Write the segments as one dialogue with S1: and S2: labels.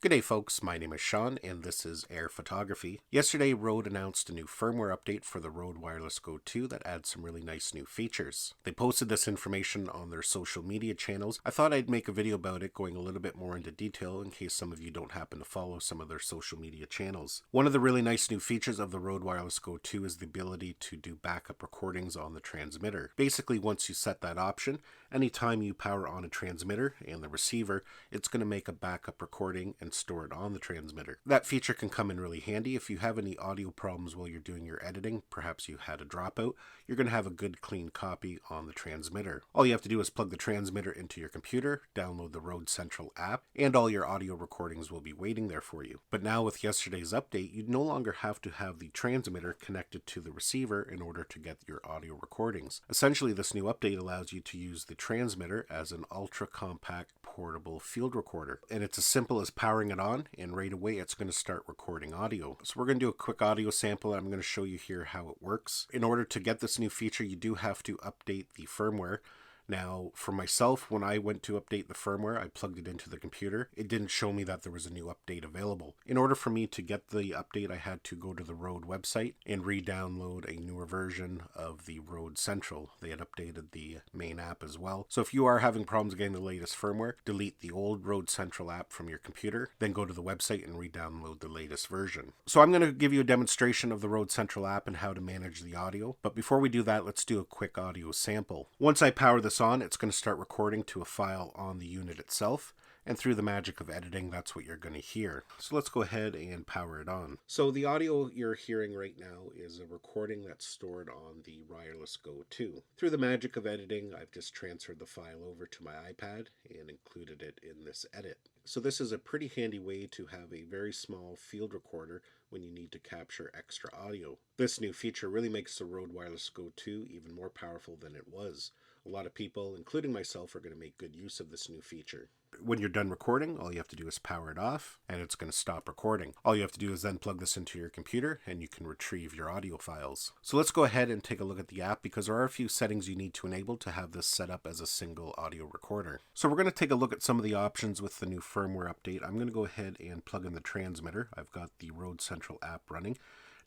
S1: G'day folks, my name is Sean and this is Air Photography. Yesterday Rode announced a new firmware update for the Rode Wireless Go 2 that adds some really nice new features. They posted this information on their social media channels. I thought I'd make a video about it going a little bit more into detail in case some of you don't happen to follow some of their social media channels. One of the really nice new features of the Rode Wireless Go 2 is the ability to do backup recordings on the transmitter. Basically, once you set that option, anytime you power on a transmitter and the receiver, it's going to make a backup recording and store it on the transmitter. That feature can come in really handy if you have any audio problems while you're doing your editing. Perhaps you had a dropout. You're going to have a good clean copy on the transmitter. All you have to do is plug the transmitter into your computer, download the Rode Central app, and all your audio recordings will be waiting there for you. But now with yesterday's update, you no longer have to have the transmitter connected to the receiver in order to get your audio recordings. Essentially, this new update allows you to use the transmitter as an ultra compact portable field recorder, and it's as simple as powering it on and right away it's going to start recording audio. So we're going to do a quick audio sample and I'm going to show you here how it works. In order to get this new feature, you do have to update the firmware. Now, for myself, when I went to update the firmware, I plugged it into the computer. It didn't show me that there was a new update available. In order for me to get the update, I had to go to the Rode website and re-download a newer version of the Rode Central. They had updated the main app as well. So if you are having problems getting the latest firmware, delete the old Rode Central app from your computer, then go to the website and re-download the latest version. So I'm going to give you a demonstration of the Rode Central app and how to manage the audio. But before we do that, let's do a quick audio sample. Once I power this on, it's going to start recording to a file on the unit itself, and through the magic of editing, that's what you're going to hear. So let's go ahead and power it on. So the audio you're hearing right now is a recording that's stored on the Wireless Go 2. Through the magic of editing, I've just transferred the file over to my iPad and included it in this edit. So this is a pretty handy way to have a very small field recorder when you need to capture extra audio. This new feature really makes the Rode Wireless Go 2 even more powerful than it was. A lot of people, including myself, are going to make good use of this new feature. When you're done recording, all you have to do is power it off and it's going to stop recording. All you have to do is then plug this into your computer and you can retrieve your audio files. So let's go ahead and take a look at the app because there are a few settings you need to enable to have this set up as a single audio recorder. So we're going to take a look at some of the options with the new firmware update. I'm going to go ahead and plug in the transmitter. I've got the Rode Central app running.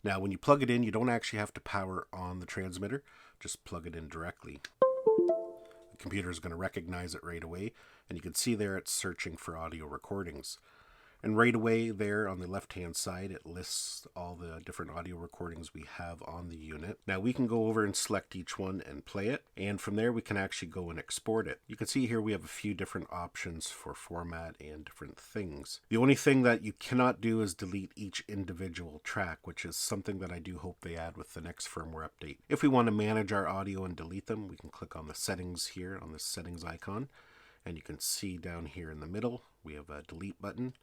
S1: Now when you plug it in, you don't actually have to power on the transmitter. Just plug it in directly. The computer is going to recognize it right away, and you can see there it's searching for audio recordings. And right away there on the left hand side it lists all the different audio recordings we have on the unit. Now we can go over and select each one and play it, and from there we can actually go and export it. You can see here we have a few different options for format and different things. The only thing that you cannot do is delete each individual track, which is something that I do hope they add with the next firmware update. If we want to manage our audio and delete them, we can click on the settings here on the settings icon, and you can see down here in the middle we have a delete button.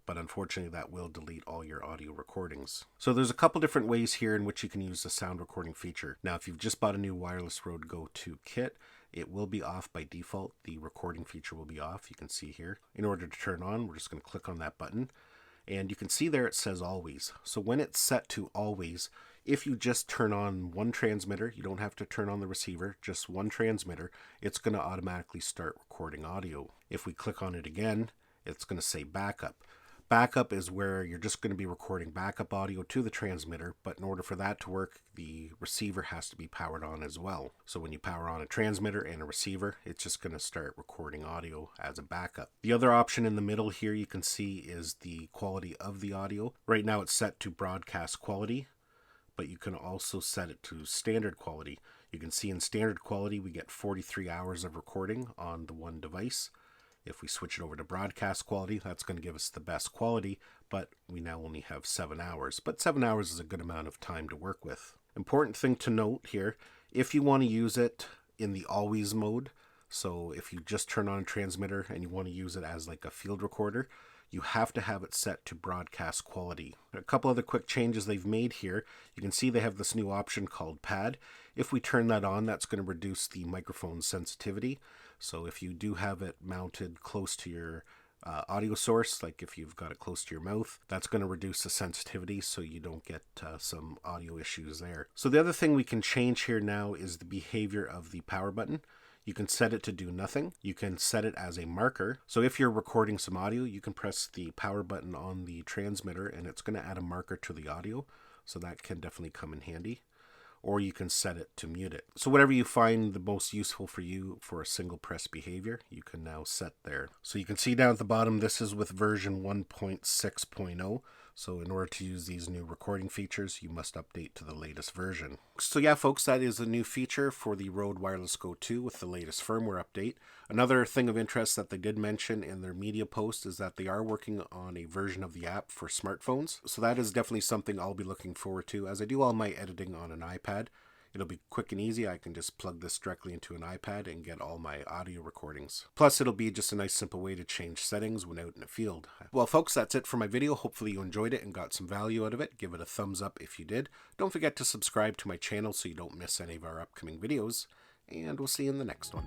S1: But unfortunately that will delete all your audio recordings. So there's a couple different ways here in which you can use the sound recording feature. Now if you've just bought a new Wireless Rode Go 2 kit, it will be off by default. The recording feature will be off, you can see here. In order to turn on, we're just going to click on that button. And you can see there it says always. So when it's set to always, if you just turn on one transmitter, you don't have to turn on the receiver, just one transmitter, it's going to automatically start recording audio. If we click on it again, it's going to say backup. Backup is where you're just going to be recording backup audio to the transmitter, but in order for that to work, the receiver has to be powered on as well. So when you power on a transmitter and a receiver, it's just going to start recording audio as a backup. The other option in the middle here you can see is the quality of the audio. Right now it's set to broadcast quality, but you can also set it to standard quality. You can see in standard quality we get 43 hours of recording on the one device. If we switch it over to broadcast quality, that's going to give us the best quality, but we now only have 7 hours. But 7 hours is a good amount of time to work with. Important thing to note here, if you want to use it in the always mode, so if you just turn on a transmitter and you want to use it as like a field recorder, you have to have it set to broadcast quality. A couple other quick changes they've made here. You can see they have this new option called pad. If we turn that on, that's going to reduce the microphone sensitivity. So if you do have it mounted close to your audio source, like if you've got it close to your mouth, that's going to reduce the sensitivity so you don't get some audio issues there. So the other thing we can change here now is the behavior of the power button. You can set it to do nothing. You can set it as a marker. So if you're recording some audio, you can press the power button on the transmitter and it's going to add a marker to the audio. So that can definitely come in handy. Or you can set it to mute it. So whatever you find the most useful for you for a single press behavior, you can now set there. So you can see down at the bottom, this is with version 1.6.0. So in order to use these new recording features, you must update to the latest version. So yeah, folks, that is a new feature for the Rode Wireless Go 2 with the latest firmware update. Another thing of interest that they did mention in their media post is that they are working on a version of the app for smartphones. So that is definitely something I'll be looking forward to, as I do all my editing on an iPad. It'll be quick and easy. I can just plug this directly into an iPad and get all my audio recordings. Plus, it'll be just a nice simple way to change settings when out in the field. Well, folks, that's it for my video. Hopefully you enjoyed it and got some value out of it. Give it a thumbs up if you did. Don't forget to subscribe to my channel so you don't miss any of our upcoming videos. And we'll see you in the next one.